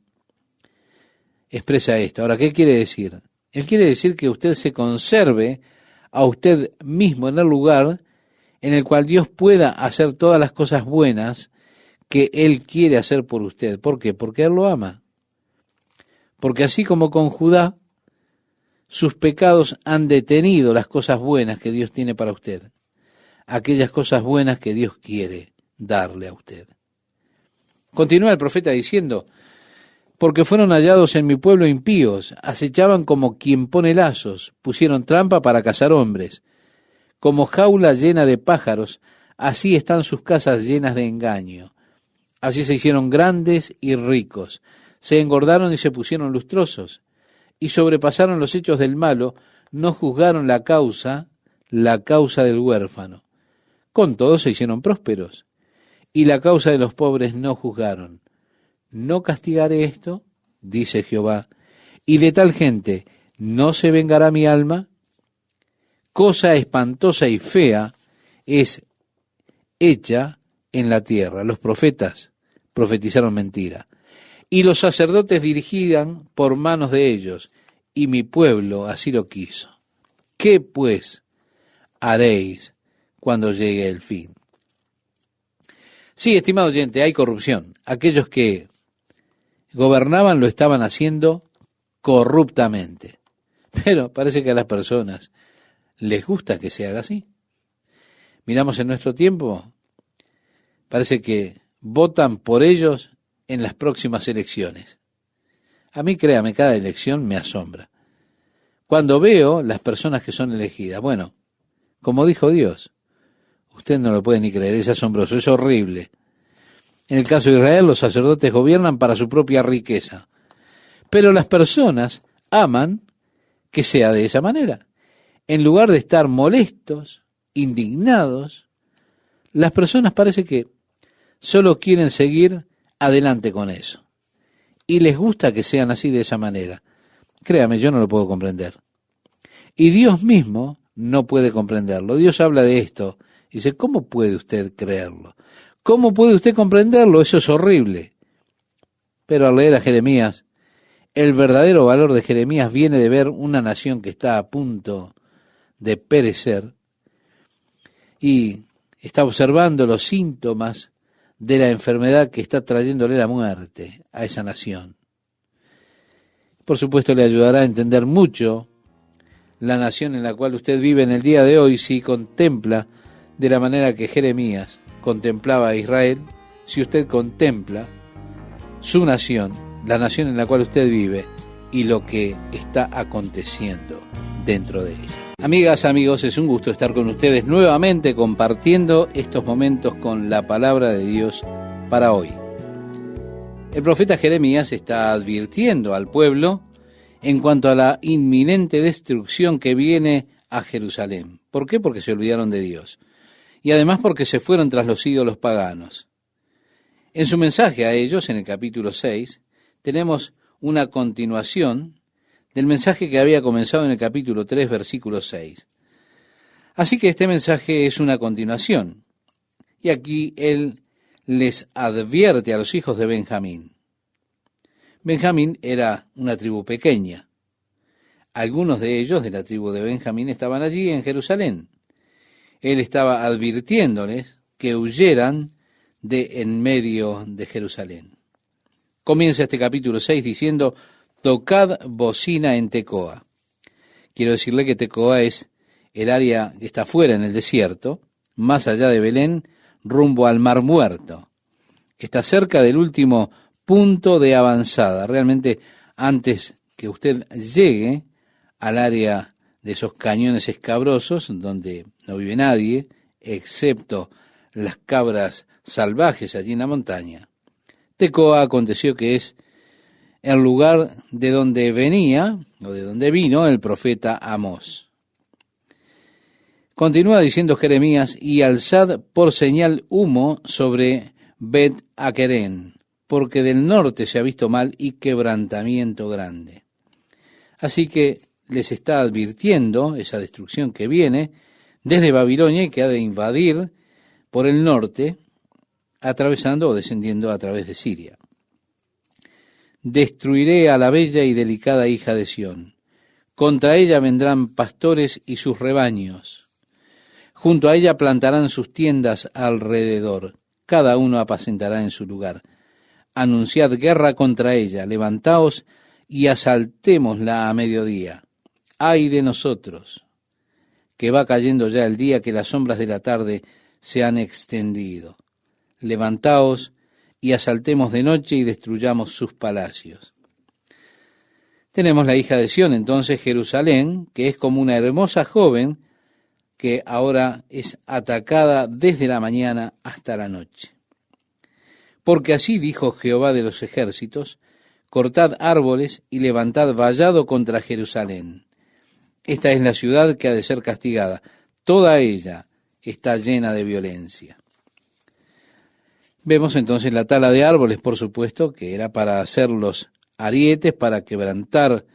A: expresa esto. Ahora, ¿qué quiere decir? Él quiere decir que usted se conserve a usted mismo en el lugar en el cual Dios pueda hacer todas las cosas buenas que Él quiere hacer por usted. ¿Por qué? Porque Él lo ama. Porque así como con Judá, sus pecados han detenido las cosas buenas que Dios tiene para usted, aquellas cosas buenas que Dios quiere darle a usted. Continúa el profeta diciendo, porque fueron hallados en mi pueblo impíos, acechaban como quien pone lazos, pusieron trampa para cazar hombres, como jaula llena de pájaros, así están sus casas llenas de engaño. Así se hicieron grandes y ricos, se engordaron y se pusieron lustrosos, y sobrepasaron los hechos del malo, no juzgaron la causa del huérfano. Con todo se hicieron prósperos, y la causa de los pobres no juzgaron. No castigaré esto, dice Jehová, y de tal gente no se vengará mi alma. Cosa espantosa y fea es hecha en la tierra. Los profetas profetizaron mentira, y los sacerdotes dirigían por manos de ellos, y mi pueblo así lo quiso. ¿Qué pues haréis cuando llegue el fin? Sí, estimado oyente, hay corrupción. Aquellos que gobernaban lo estaban haciendo corruptamente. Pero parece que a las personas les gusta que se haga así. Miramos en nuestro tiempo, parece que votan por ellos en las próximas elecciones. A mí, créame, cada elección me asombra. Cuando veo las personas que son elegidas, bueno, como dijo Dios, usted no lo puede ni creer, es asombroso, es horrible. En el caso de Israel, los sacerdotes gobiernan para su propia riqueza. Pero las personas aman que sea de esa manera. En lugar de estar molestos, indignados, las personas parece que solo quieren seguir adelante con eso. Y les gusta que sean así de esa manera. Créame, yo no lo puedo comprender. Y Dios mismo no puede comprenderlo. Dios habla de esto y dice, ¿cómo puede usted creerlo? ¿Cómo puede usted comprenderlo? Eso es horrible. Pero al leer a Jeremías, el verdadero valor de Jeremías viene de ver una nación que está a punto de perecer y está observando los síntomas de la enfermedad que está trayéndole la muerte a esa nación. Por supuesto, le ayudará a entender mucho la nación en la cual usted vive en el día de hoy si contempla de la manera que Jeremías contemplaba a Israel, si usted contempla su nación, la nación en la cual usted vive y lo que está aconteciendo dentro de ella. Amigas, amigos, es un gusto estar con ustedes nuevamente compartiendo estos momentos con la palabra de Dios para hoy. El profeta Jeremías está advirtiendo al pueblo en cuanto a la inminente destrucción que viene a Jerusalén. ¿Por qué? Porque se olvidaron de Dios. Y además porque se fueron tras los ídolos paganos. En su mensaje a ellos, en el capítulo 6, tenemos una continuación del mensaje que había comenzado en el capítulo 3, versículo 6. Así que este mensaje es una continuación. Y aquí él les advierte a los hijos de Benjamín. Benjamín era una tribu pequeña. Algunos de ellos de la tribu de Benjamín estaban allí en Jerusalén. Él estaba advirtiéndoles que huyeran de en medio de Jerusalén. Comienza este capítulo 6 diciendo, tocad bocina en Tecoa. Quiero decirle que Tecoa es el área que está fuera en el desierto, más allá de Belén, rumbo al Mar Muerto. Está cerca del último punto de avanzada. Realmente, antes que usted llegue al área de esos cañones escabrosos, donde no vive nadie, excepto las cabras salvajes allí en la montaña. Tecoa aconteció que es el lugar de donde venía, o de donde vino el profeta Amós. Continúa diciendo Jeremías, y alzad por señal humo sobre Bet-Aquerén, porque del norte se ha visto mal y quebrantamiento grande. Así que les está advirtiendo esa destrucción que viene desde Babilonia y que ha de invadir por el norte, atravesando o descendiendo a través de Siria. Destruiré a la bella y delicada hija de Sión. Contra ella vendrán pastores y sus rebaños. Junto a ella plantarán sus tiendas alrededor. Cada uno apacentará en su lugar. Anunciad guerra contra ella. Levantaos y asaltémosla a mediodía. Ay de nosotros, que va cayendo ya el día, que las sombras de la tarde se han extendido. Levantaos y asaltemos de noche y destruyamos sus palacios. Tenemos la hija de Sión, entonces Jerusalén, que es como una hermosa joven que ahora es atacada desde la mañana hasta la noche. Porque así dijo Jehová de los ejércitos, cortad árboles y levantad vallado contra Jerusalén. Esta es la ciudad que ha de ser castigada. Toda ella está llena de violencia. Vemos entonces la tala de árboles, por supuesto, que era para hacer los arietes, para quebrantar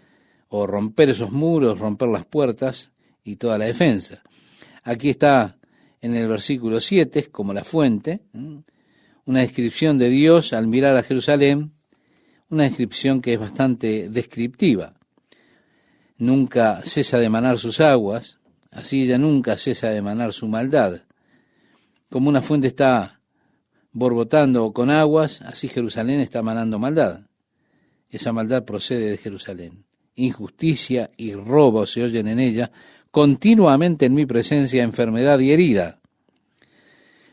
A: o romper esos muros, romper las puertas y toda la defensa. Aquí está en el versículo 7, como la fuente, una descripción de Dios al mirar a Jerusalén, una descripción que es bastante descriptiva. Nunca cesa de manar sus aguas, así ella nunca cesa de manar su maldad. Como una fuente está borbotando con aguas, así Jerusalén está manando maldad. Esa maldad procede de Jerusalén. Injusticia y robo se oyen en ella, continuamente en mi presencia enfermedad y herida.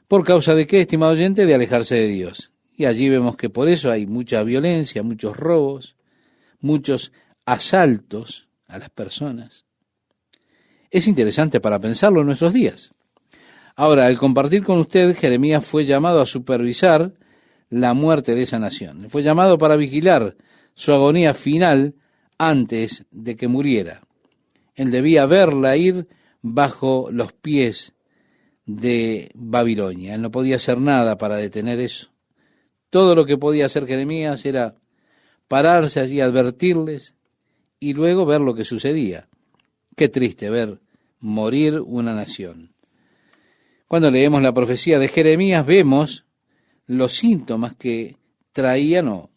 A: ¿Por causa de qué, estimado oyente? De alejarse de Dios. Y allí vemos que por eso hay mucha violencia, muchos robos, muchos asaltos a las personas. Es interesante para pensarlo en nuestros días. Ahora, al compartir con usted, Jeremías fue llamado a supervisar la muerte de esa nación. Fue llamado para vigilar su agonía final antes de que muriera. Él debía verla ir bajo los pies de Babilonia. Él no podía hacer nada para detener eso. Todo lo que podía hacer Jeremías era pararse allí, advertirles y luego ver lo que sucedía. Qué triste ver morir una nación. Cuando leemos la profecía de Jeremías, vemos los síntomas que traían o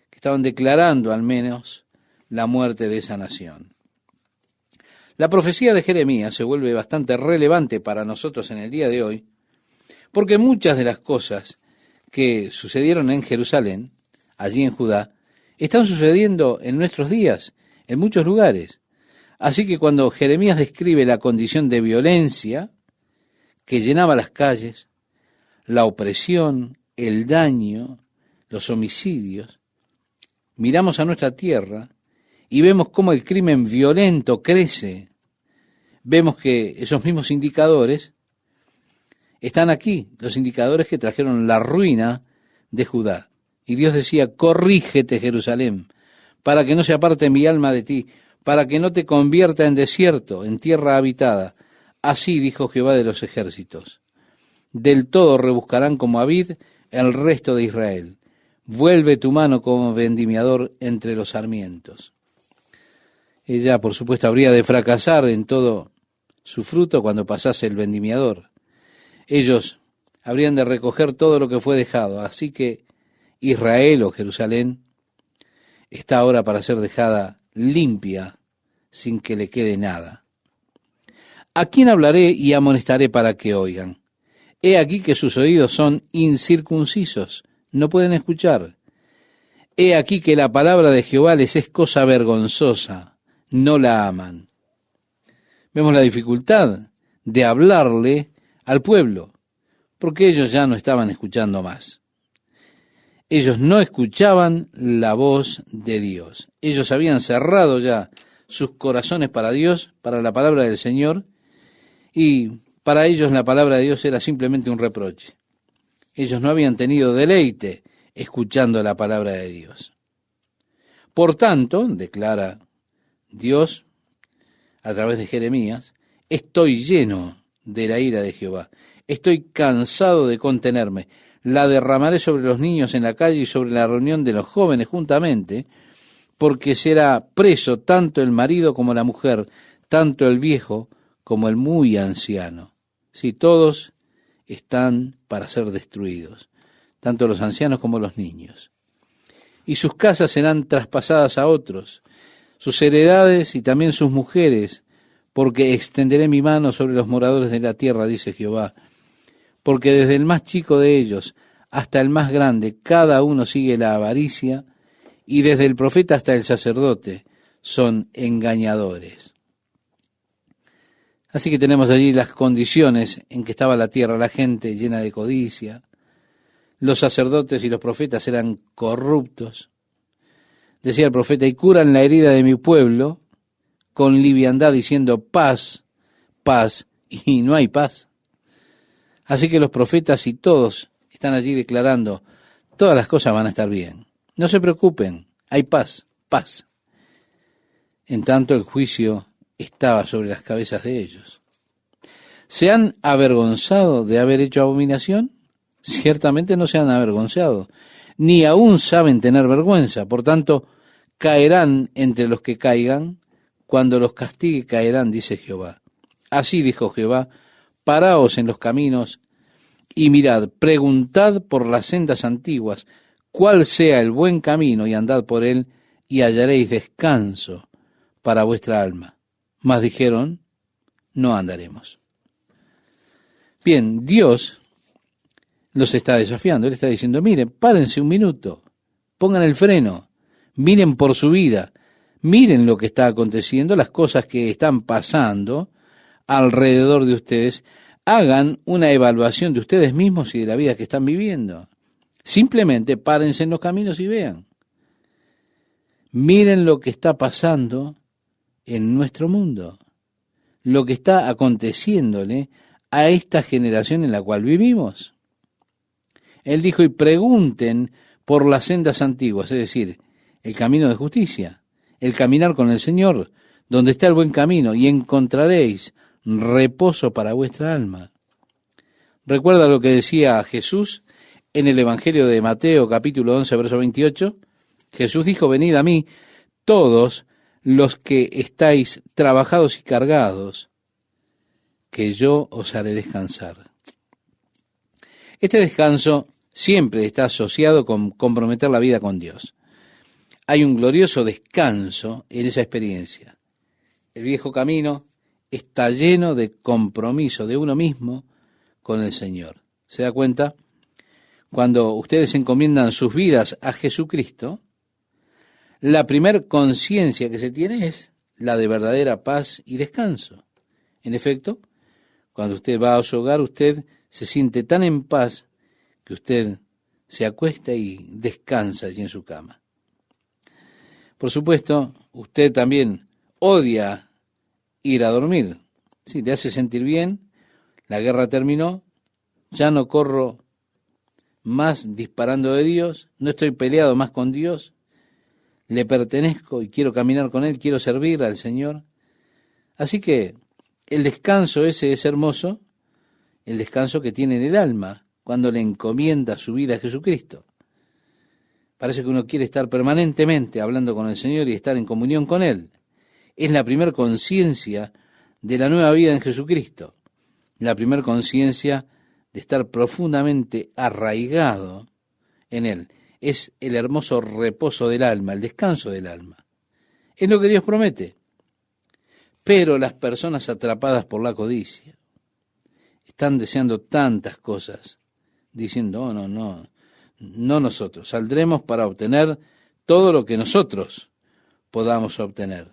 A: que estaban declarando al menos la muerte de esa nación. La profecía de Jeremías se vuelve bastante relevante para nosotros en el día de hoy, porque muchas de las cosas que sucedieron en Jerusalén, allí en Judá, están sucediendo en nuestros días, en muchos lugares. Así que cuando Jeremías describe la condición de violencia que llenaba las calles, la opresión, el daño, los homicidios, miramos a nuestra tierra y vemos cómo el crimen violento crece. Vemos que esos mismos indicadores están aquí, los indicadores que trajeron la ruina de Judá. Y Dios decía, corrígete, Jerusalén, para que no se aparte mi alma de ti, para que no te convierta en desierto, en tierra habitada. Así dijo Jehová de los ejércitos. Del todo rebuscarán como a vid, el resto de Israel. Vuelve tu mano como vendimiador entre los sarmientos. Ella, por supuesto, habría de fracasar en todo su fruto cuando pasase el vendimiador. Ellos habrían de recoger todo lo que fue dejado. Así que Israel o Jerusalén está ahora para ser dejada limpia sin que le quede nada. ¿A quién hablaré y amonestaré para que oigan? He aquí que sus oídos son incircuncisos, no pueden escuchar. He aquí que la palabra de Jehová les es cosa vergonzosa, no la aman. Vemos la dificultad de hablarle al pueblo, porque ellos ya no estaban escuchando más. Ellos no escuchaban la voz de Dios. Ellos habían cerrado ya sus corazones para Dios, para la palabra del Señor, y para ellos la palabra de Dios era simplemente un reproche. Ellos no habían tenido deleite escuchando la palabra de Dios. Por tanto, declara Dios a través de Jeremías, estoy lleno de la ira de Jehová. Estoy cansado de contenerme. La derramaré sobre los niños en la calle y sobre la reunión de los jóvenes juntamente, porque será preso tanto el marido como la mujer, tanto el viejo como el muy anciano. Sí, todos están para ser destruidos, tanto los ancianos como los niños. Y sus casas serán traspasadas a otros, sus heredades y también sus mujeres, porque extenderé mi mano sobre los moradores de la tierra, dice Jehová, porque desde el más chico de ellos hasta el más grande, cada uno sigue la avaricia, y desde el profeta hasta el sacerdote son engañadores. Así que tenemos allí las condiciones en que estaba la tierra, la gente llena de codicia, los sacerdotes y los profetas eran corruptos. Decía el profeta, y curan la herida de mi pueblo con liviandad, diciendo paz, paz, y no hay paz. Así que los profetas y todos están allí declarando, todas las cosas van a estar bien. No se preocupen, hay paz, paz. En tanto el juicio estaba sobre las cabezas de ellos. ¿Se han avergonzado de haber hecho abominación? Ciertamente no se han avergonzado, ni aún saben tener vergüenza. Por tanto, caerán entre los que caigan, cuando los castigue caerán, dice Jehová. Así dijo Jehová, paraos en los caminos y mirad, preguntad por las sendas antiguas, cuál sea el buen camino, y andad por él, y hallaréis descanso para vuestra alma. Mas dijeron, no andaremos. Bien, Dios los está desafiando. Él está diciendo, miren, párense un minuto, pongan el freno, miren por su vida, miren lo que está aconteciendo, las cosas que están pasando alrededor de ustedes, hagan una evaluación de ustedes mismos y de la vida que están viviendo. Simplemente párense en los caminos y vean. Miren lo que está pasando en nuestro mundo, lo que está aconteciéndole a esta generación en la cual vivimos. Él dijo, y pregunten por las sendas antiguas, es decir, el camino de justicia, el caminar con el Señor, donde está el buen camino, y encontraréis reposo para vuestra alma. Recuerda lo que decía Jesús en el Evangelio de Mateo, capítulo 11, verso 28. Jesús dijo, venid a mí, todos los que estáis trabajados y cargados, que yo os haré descansar. Este descanso siempre está asociado con comprometer la vida con Dios. Hay un glorioso descanso en esa experiencia. El viejo camino está lleno de compromiso de uno mismo con el Señor. ¿Se da cuenta? Cuando ustedes encomiendan sus vidas a Jesucristo, la primer conciencia que se tiene es la de verdadera paz y descanso. En efecto, cuando usted va a su hogar, usted se siente tan en paz que usted se acuesta y descansa allí en su cama. Por supuesto, usted también odia ir a dormir. Sí, le hace sentir bien, la guerra terminó, ya no corro más disparando de Dios, no estoy peleado más con Dios, le pertenezco y quiero caminar con Él, quiero servir al Señor. Así que el descanso ese es hermoso, el descanso que tiene en el alma cuando le encomienda su vida a Jesucristo. Parece que uno quiere estar permanentemente hablando con el Señor y estar en comunión con Él. Es la primer conciencia de la nueva vida en Jesucristo, la primer conciencia de estar profundamente arraigado en Él. Es el hermoso reposo del alma, el descanso del alma. Es lo que Dios promete. Pero las personas atrapadas por la codicia están deseando tantas cosas, diciendo, oh, no nosotros, saldremos para obtener todo lo que nosotros podamos obtener.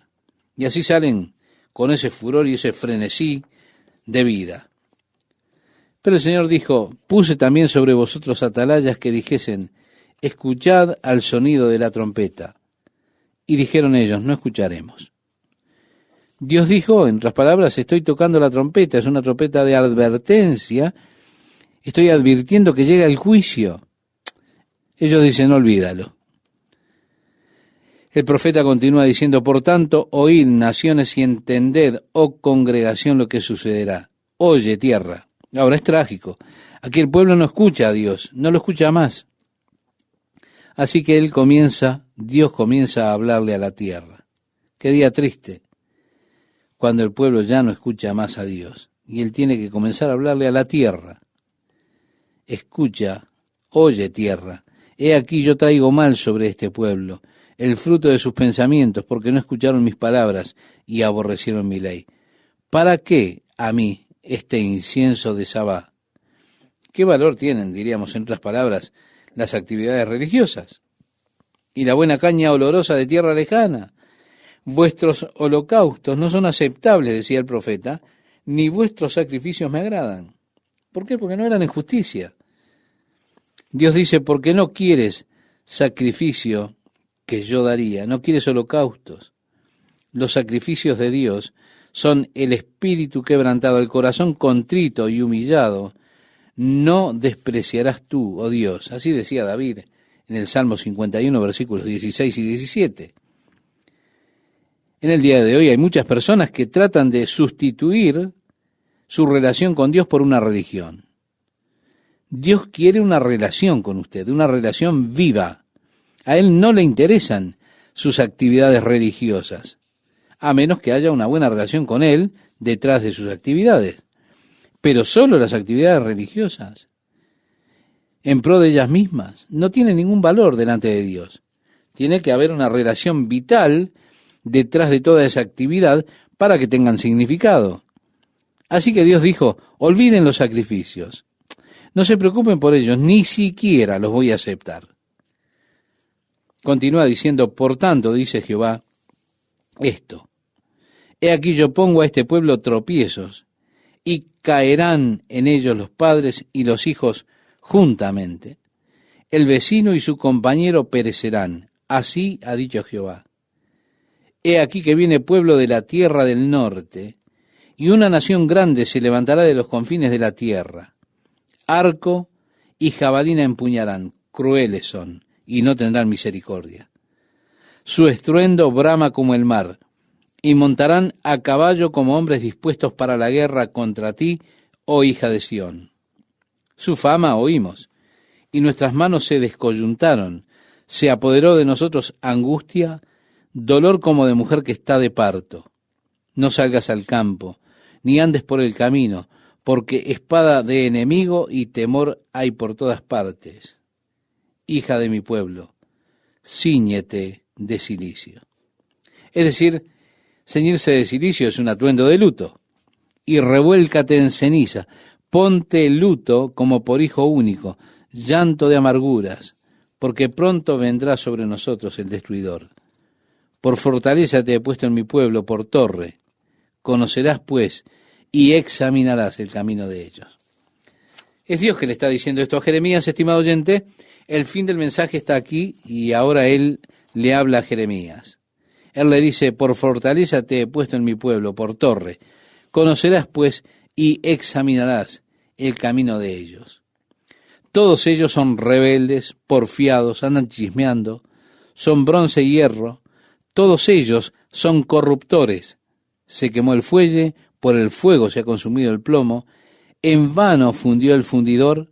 A: Y así salen con ese furor y ese frenesí de vida. Pero el Señor dijo, puse también sobre vosotros atalayas que dijesen, escuchad al sonido de la trompeta. Y dijeron ellos, no escucharemos. Dios dijo, en otras palabras, estoy tocando la trompeta, es una trompeta de advertencia, estoy advirtiendo que llega el juicio. Ellos dicen, olvídalo. El profeta continúa diciendo, por tanto, oíd naciones y entended, oh congregación, lo que sucederá. Oye, tierra. Ahora es trágico. Aquí el pueblo no escucha a Dios, no lo escucha más. Así que Dios comienza a hablarle a la tierra. Qué día triste, cuando el pueblo ya no escucha más a Dios, y él tiene que comenzar a hablarle a la tierra. Escucha, oye tierra, he aquí yo traigo mal sobre este pueblo, el fruto de sus pensamientos, porque no escucharon mis palabras y aborrecieron mi ley. ¿Para qué a mí este incienso de Sabá? ¿Qué valor tienen, diríamos en otras palabras, las actividades religiosas? Y la buena caña olorosa de tierra lejana. Vuestros holocaustos no son aceptables, decía el profeta, ni vuestros sacrificios me agradan. ¿Por qué? Porque no eran en justicia. Dios dice, porque no quieres sacrificio que yo daría, no quieres holocaustos. Los sacrificios de Dios son el espíritu quebrantado, el corazón contrito y humillado. No despreciarás tú, oh Dios. Así decía David en el Salmo 51, versículos 16 y 17. En el día de hoy hay muchas personas que tratan de sustituir su relación con Dios por una religión. Dios quiere una relación con usted, una relación viva. A Él no le interesan sus actividades religiosas, a menos que haya una buena relación con Él detrás de sus actividades. Pero solo las actividades religiosas, en pro de ellas mismas, no tienen ningún valor delante de Dios. Tiene que haber una relación vital detrás de toda esa actividad para que tengan significado. Así que Dios dijo, olviden los sacrificios. No se preocupen por ellos, ni siquiera los voy a aceptar. Continúa diciendo, por tanto, dice Jehová, esto, he aquí yo pongo a este pueblo tropiezos, y caerán en ellos los padres y los hijos juntamente. El vecino y su compañero perecerán. Así ha dicho Jehová. He aquí que viene pueblo de la tierra del norte, y una nación grande se levantará de los confines de la tierra. Arco y jabalina empuñarán, crueles son, y no tendrán misericordia. Su estruendo brama como el mar, y montarán a caballo como hombres dispuestos para la guerra contra ti, oh hija de Sión. Su fama oímos, y nuestras manos se descoyuntaron, se apoderó de nosotros angustia, dolor como de mujer que está de parto. No salgas al campo, ni andes por el camino, porque espada de enemigo y temor hay por todas partes. Hija de mi pueblo, cíñete de cilicio. Es decir, ceñirse de cilicio es un atuendo de luto. Y revuélcate en ceniza, ponte luto como por hijo único, llanto de amarguras, porque pronto vendrá sobre nosotros el destruidor. Por fortaleza te he puesto en mi pueblo, por torre. Conocerás, pues, y examinarás el camino de ellos. Es Dios que le está diciendo esto a Jeremías, estimado oyente. El fin del mensaje está aquí y ahora él le habla a Jeremías. Él le dice, por fortaleza te he puesto en mi pueblo, por torre. Conocerás, pues, y examinarás el camino de ellos. Todos ellos son rebeldes, porfiados, andan chismeando, son bronce y hierro. Todos ellos son corruptores. Se quemó el fuelle, por el fuego se ha consumido el plomo. En vano fundió el fundidor,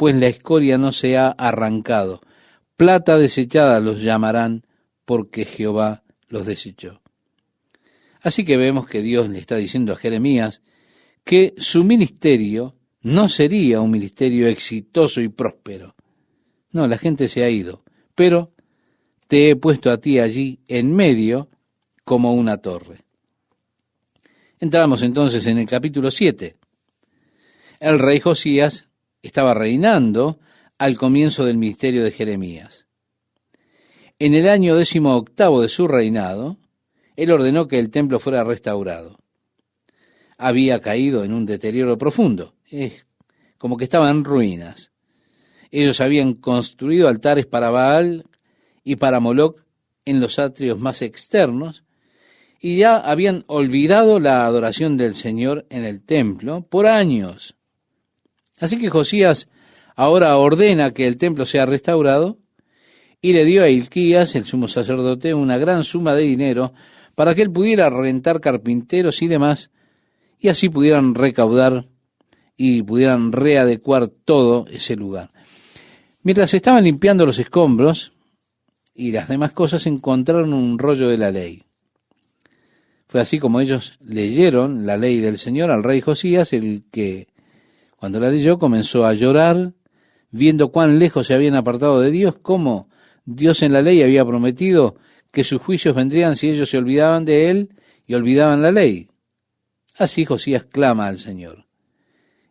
A: pues la escoria no se ha arrancado. Plata desechada los llamarán, porque Jehová los desechó. Así que vemos que Dios le está diciendo a Jeremías que su ministerio no sería un ministerio exitoso y próspero. No, la gente se ha ido, pero te he puesto a ti allí en medio como una torre. Entramos entonces en el capítulo 7. El rey Josías estaba reinando al comienzo del ministerio de Jeremías. En el año 18 de su reinado, él ordenó que el templo fuera restaurado. Había caído en un deterioro profundo, es como que estaba en ruinas. Ellos habían construido altares para Baal y para Moloc en los atrios más externos, y ya habían olvidado la adoración del Señor en el templo por años. Así que Josías ahora ordena que el templo sea restaurado y le dio a Hilquías, el sumo sacerdote, una gran suma de dinero para que él pudiera rentar carpinteros y demás, y así pudieran recaudar y pudieran readecuar todo ese lugar. Mientras estaban limpiando los escombros y las demás cosas, encontraron un rollo de la ley. Fue así como ellos leyeron la ley del Señor al rey Josías, el que, cuando la leyó, comenzó a llorar, viendo cuán lejos se habían apartado de Dios, cómo Dios en la ley había prometido que sus juicios vendrían si ellos se olvidaban de Él y olvidaban la ley. Así Josías clama al Señor.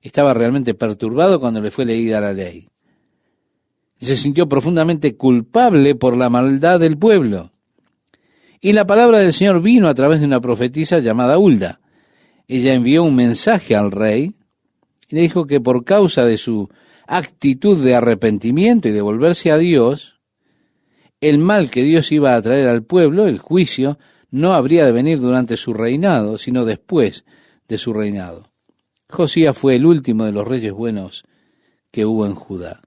A: Estaba realmente perturbado cuando le fue leída la ley. Se sintió profundamente culpable por la maldad del pueblo. Y la palabra del Señor vino a través de una profetisa llamada Hulda. Ella envió un mensaje al rey y le dijo que por causa de su actitud de arrepentimiento y de volverse a Dios, el mal que Dios iba a traer al pueblo, el juicio, no habría de venir durante su reinado, sino después de su reinado. Josías fue el último de los reyes buenos que hubo en Judá.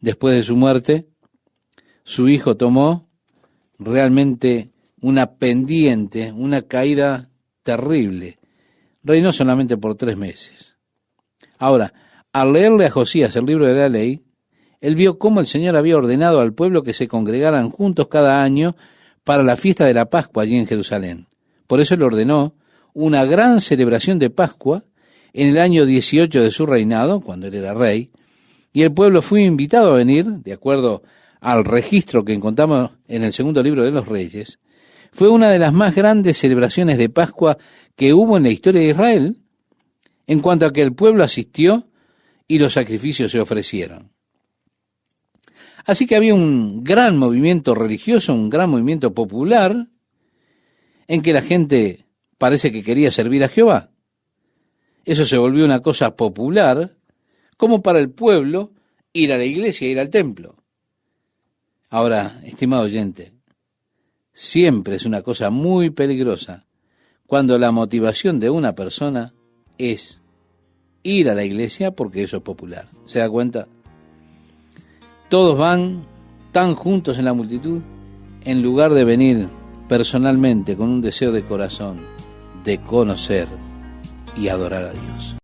A: Después de su muerte, su hijo tomó realmente una pendiente, una caída terrible. Reinó solamente por 3 meses. Ahora, al leerle a Josías el libro de la ley, él vio cómo el Señor había ordenado al pueblo que se congregaran juntos cada año para la fiesta de la Pascua allí en Jerusalén. Por eso le ordenó una gran celebración de Pascua en el año 18 de su reinado, cuando él era rey, y el pueblo fue invitado a venir, de acuerdo al registro que encontramos en el segundo libro de los Reyes. Fue una de las más grandes celebraciones de Pascua que hubo en la historia de Israel, en cuanto a que el pueblo asistió y los sacrificios se ofrecieron. Así que había un gran movimiento religioso, un gran movimiento popular, en que la gente parece que quería servir a Jehová. Eso se volvió una cosa popular, como para el pueblo ir a la iglesia, ir al templo. Ahora, estimado oyente, siempre es una cosa muy peligrosa cuando la motivación de una persona es ir a la iglesia porque eso es popular. ¿Se da cuenta? Todos van tan juntos en la multitud en lugar de venir personalmente con un deseo de corazón de conocer y adorar a Dios.